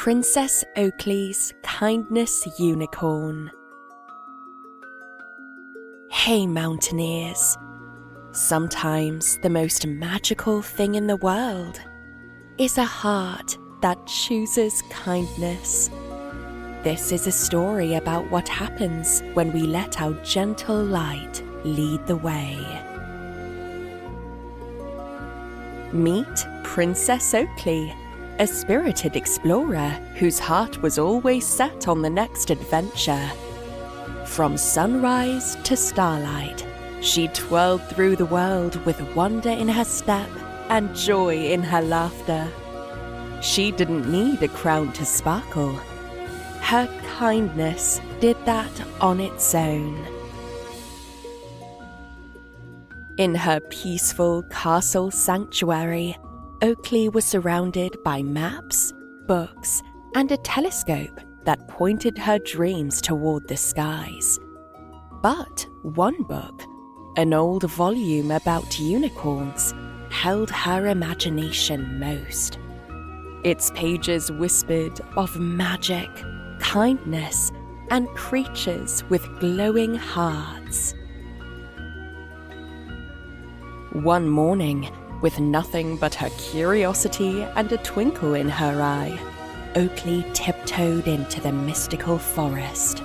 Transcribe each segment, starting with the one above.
Princess Oakley's Kindness Unicorn. Hey Mountaineers, sometimes the most magical thing in the world is a heart that chooses kindness. This is a story about what happens when we let our gentle light lead the way. Meet Princess Oakley, a spirited explorer whose heart was always set on the next adventure. From sunrise to starlight, she twirled through the world with wonder in her step and joy in her laughter. She didn't need a crown to sparkle. Her kindness did that on its own. In her peaceful castle sanctuary, Oakley was surrounded by maps, books, and a telescope that pointed her dreams toward the skies. But one book, an old volume about unicorns, held her imagination most. Its pages whispered of magic, kindness, and creatures with glowing hearts. One morning, with nothing but her curiosity and a twinkle in her eye, Oakley tiptoed into the mystical forest.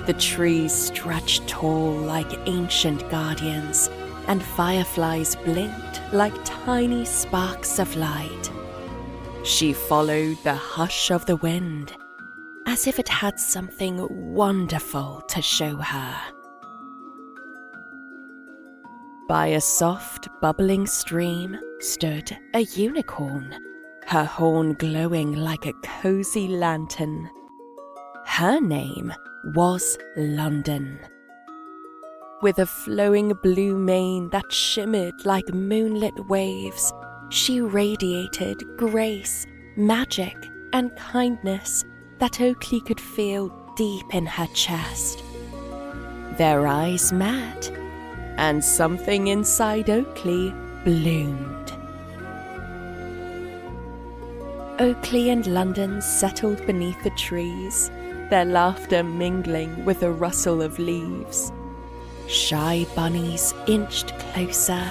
The trees stretched tall like ancient guardians, and fireflies blinked like tiny sparks of light. She followed the hush of the wind, as if it had something wonderful to show her. By a soft, bubbling stream stood a unicorn, her horn glowing like a cozy lantern. Her name was London. With a flowing blue mane that shimmered like moonlit waves, she radiated grace, magic, and kindness that Oakley could feel deep in her chest. Their eyes met, and something inside Oakley bloomed. Oakley and London settled beneath the trees, their laughter mingling with the rustle of leaves. Shy bunnies inched closer,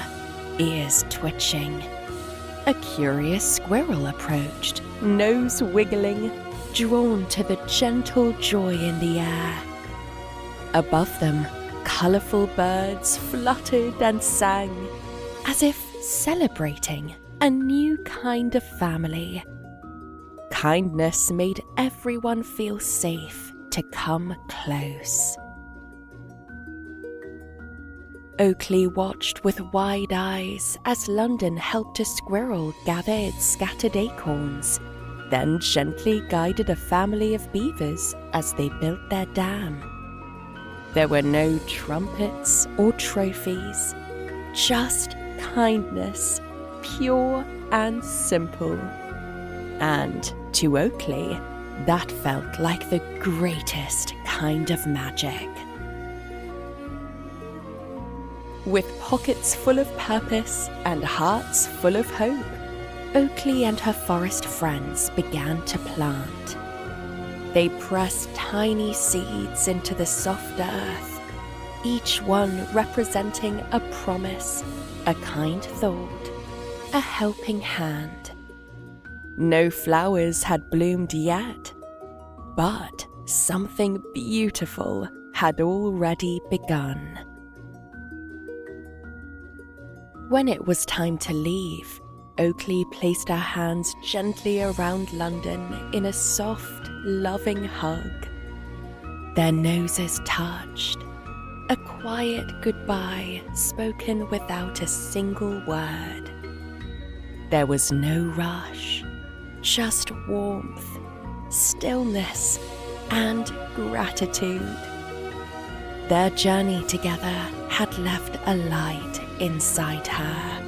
ears twitching. A curious squirrel approached, nose wiggling, drawn to the gentle joy in the air. Above them, colourful birds fluttered and sang, as if celebrating a new kind of family. Kindness made everyone feel safe to come close. Oakley watched with wide eyes as London helped a squirrel gather its scattered acorns, then gently guided a family of beavers as they built their dam. There were no trumpets or trophies, just kindness, pure and simple. And to Oakley, that felt like the greatest kind of magic. With pockets full of purpose and hearts full of hope, Oakley and her forest friends began to plant. They pressed tiny seeds into the soft earth, each one representing a promise, a kind thought, a helping hand. No flowers had bloomed yet, but something beautiful had already begun. When it was time to leave, Oakley placed her hands gently around London in a soft, loving hug. Their noses touched, a quiet goodbye spoken without a single word. There was no rush, just warmth, stillness, and gratitude. Their journey together had left a light inside her.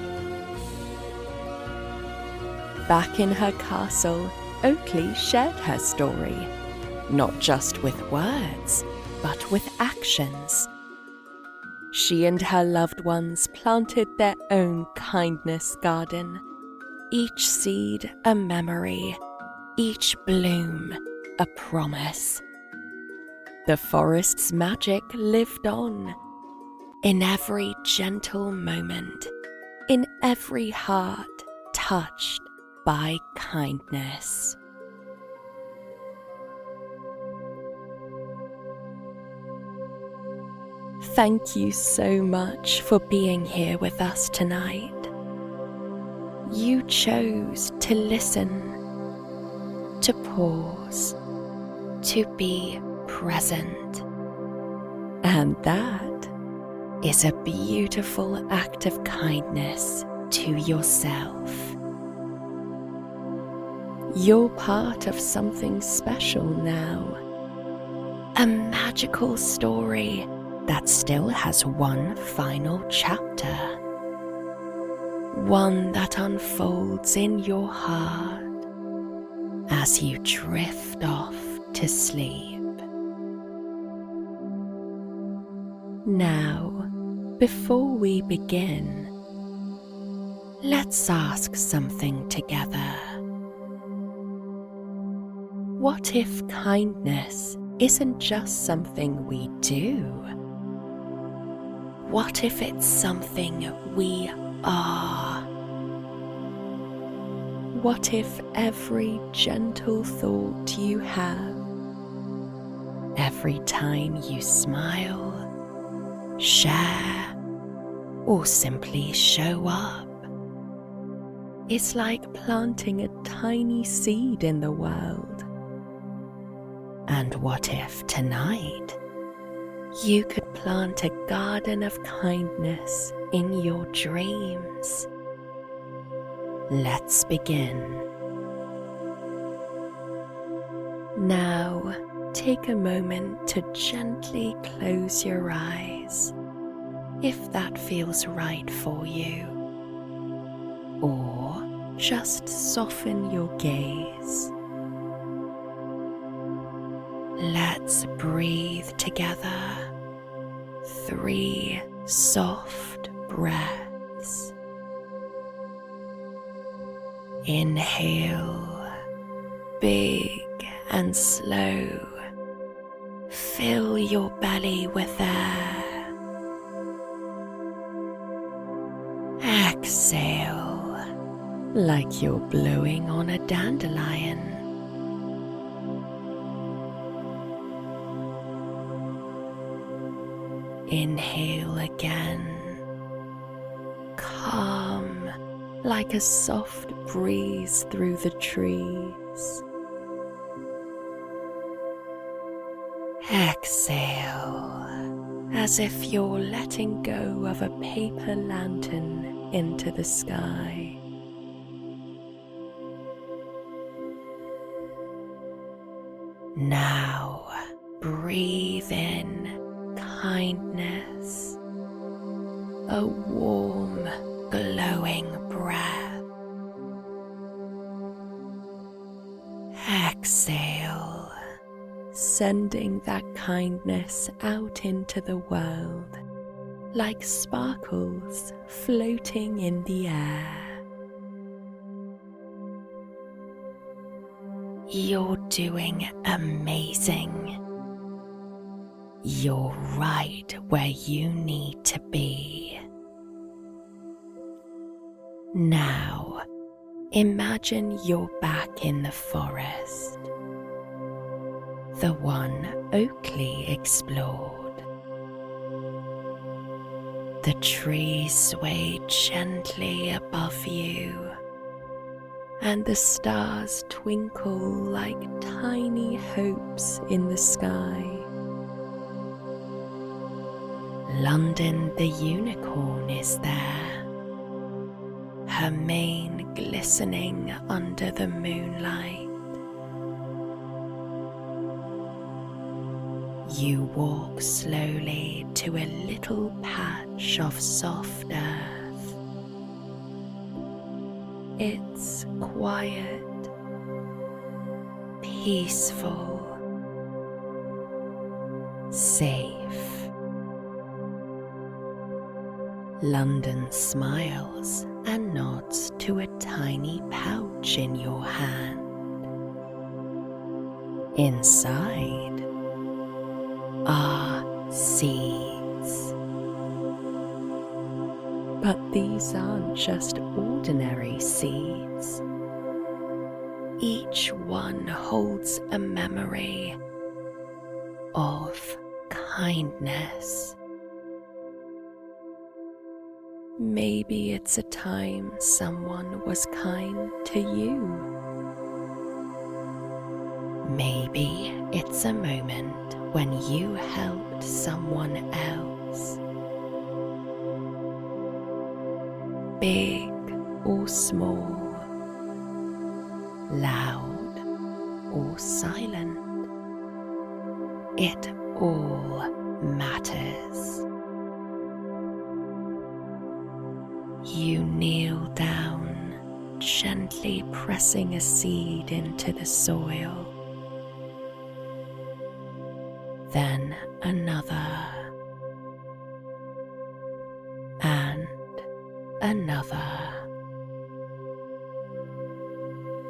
Back in her castle, Oakley shared her story, not just with words, but with actions. She and her loved ones planted their own kindness garden, each seed a memory, each bloom a promise. The forest's magic lived on, in every gentle moment, in every heart touched by kindness. Thank you so much for being here with us tonight. You chose to listen, to pause, to be present. And that is a beautiful act of kindness to yourself. You're part of something special now, a magical story that still has one final chapter, one that unfolds in your heart as you drift off to sleep. Now, before we begin, let's ask something together. What if kindness isn't just something we do? What if it's something we are? What if every gentle thought you have, every time you smile, share, or simply show up, is like planting a tiny seed in the world? And what if tonight you could plant a garden of kindness in your dreams? Let's begin. Now, take a moment to gently close your eyes, if that feels right for you, or just soften your gaze. Let's breathe together. 3 soft breaths. Inhale, big and slow. Fill your belly with air. Exhale, like you're blowing on a dandelion. Inhale again, calm like a soft breeze through the trees. Exhale, as if you're letting go of a paper lantern into the sky. Now, breathe in kindness, a warm, glowing breath. Exhale, sending that kindness out into the world like sparkles floating in the air. You're doing amazing. You're right where you need to be. Now, imagine you're back in the forest, the one Oakley explored. The trees sway gently above you, and the stars twinkle like tiny hopes in the sky. London the unicorn is there, her mane glistening under the moonlight. You walk slowly to a little patch of soft earth. It's quiet, peaceful, safe. London smiles and nods to a tiny pouch in your hand. Inside are seeds. But these aren't just ordinary seeds. Each one holds a memory of kindness. Maybe it's a time someone was kind to you. Maybe it's a moment when you helped someone else. Big or small, loud or silent, it all matters. You kneel down, gently pressing a seed into the soil. Then another, and another.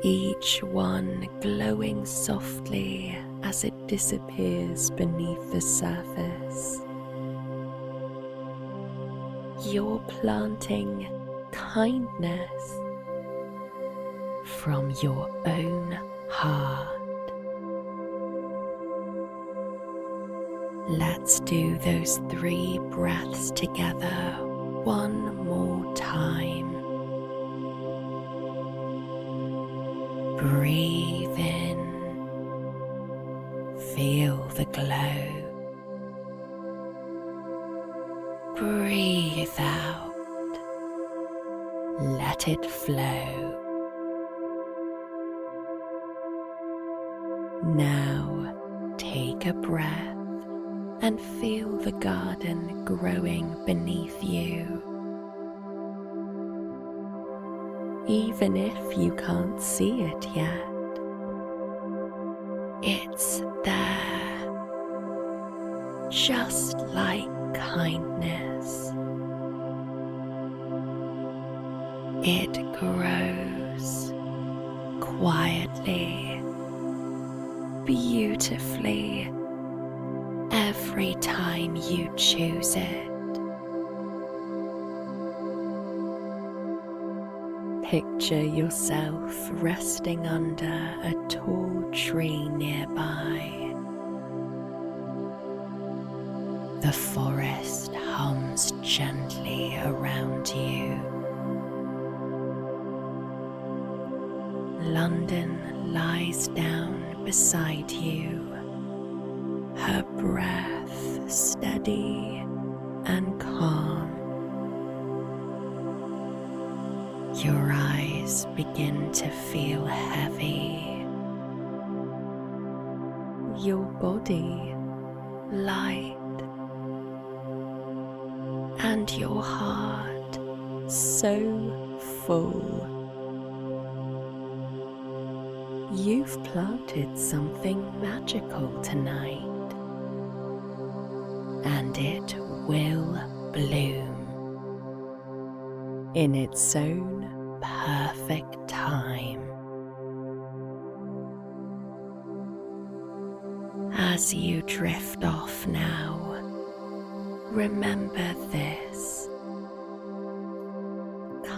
Each one glowing softly as it disappears beneath the surface. You're planting kindness from your own heart. Let's do those 3 breaths together one more time. Breathe in, feel the glow. Breathe out, let it flow. Now take a breath and feel the garden growing beneath you. Even if you can't see it yet, it's there, just like kindness. It grows quietly, beautifully, every time you choose it. Picture yourself resting under a tall tree nearby. The forest hums gently around you. London lies down beside you, her breath steady and calm. Your eyes begin to feel heavy. Your body light. And your heart so full. You've planted something magical tonight, and it will bloom in its own perfect time. As you drift off now, remember this: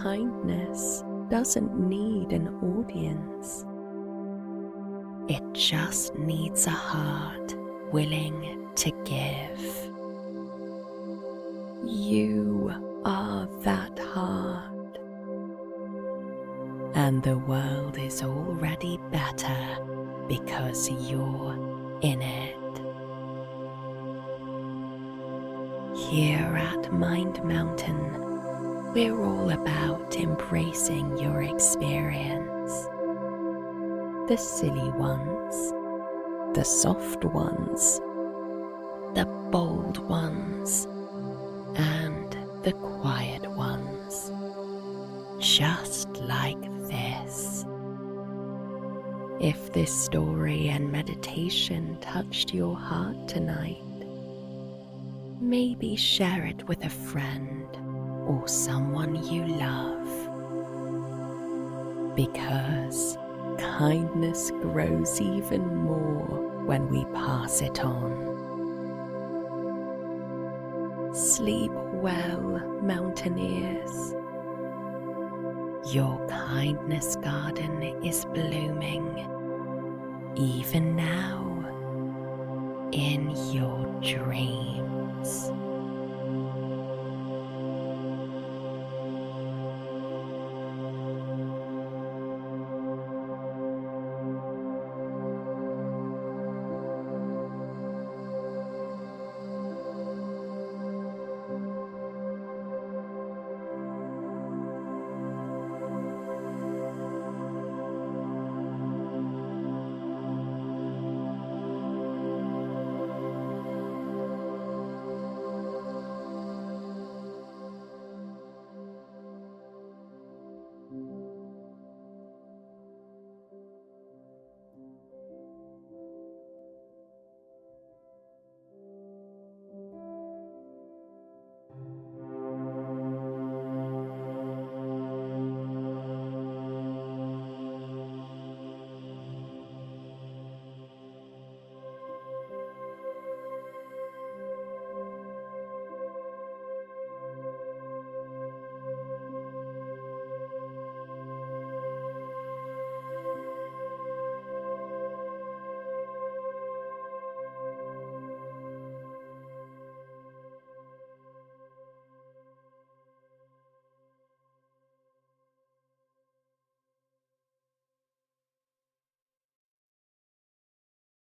kindness doesn't need an audience. It just needs a heart willing to give. You are that heart, and the world is already better because you're in it. Here at Mind Mountain, we're all about embracing your experience. The silly ones, the soft ones, the bold ones, and the quiet ones, just like this. If this story and meditation touched your heart tonight, maybe share it with a friend or someone you love, because kindness grows even more when we pass it on. Sleep well, Mountaineers. Your kindness garden is blooming, even now, in your dreams.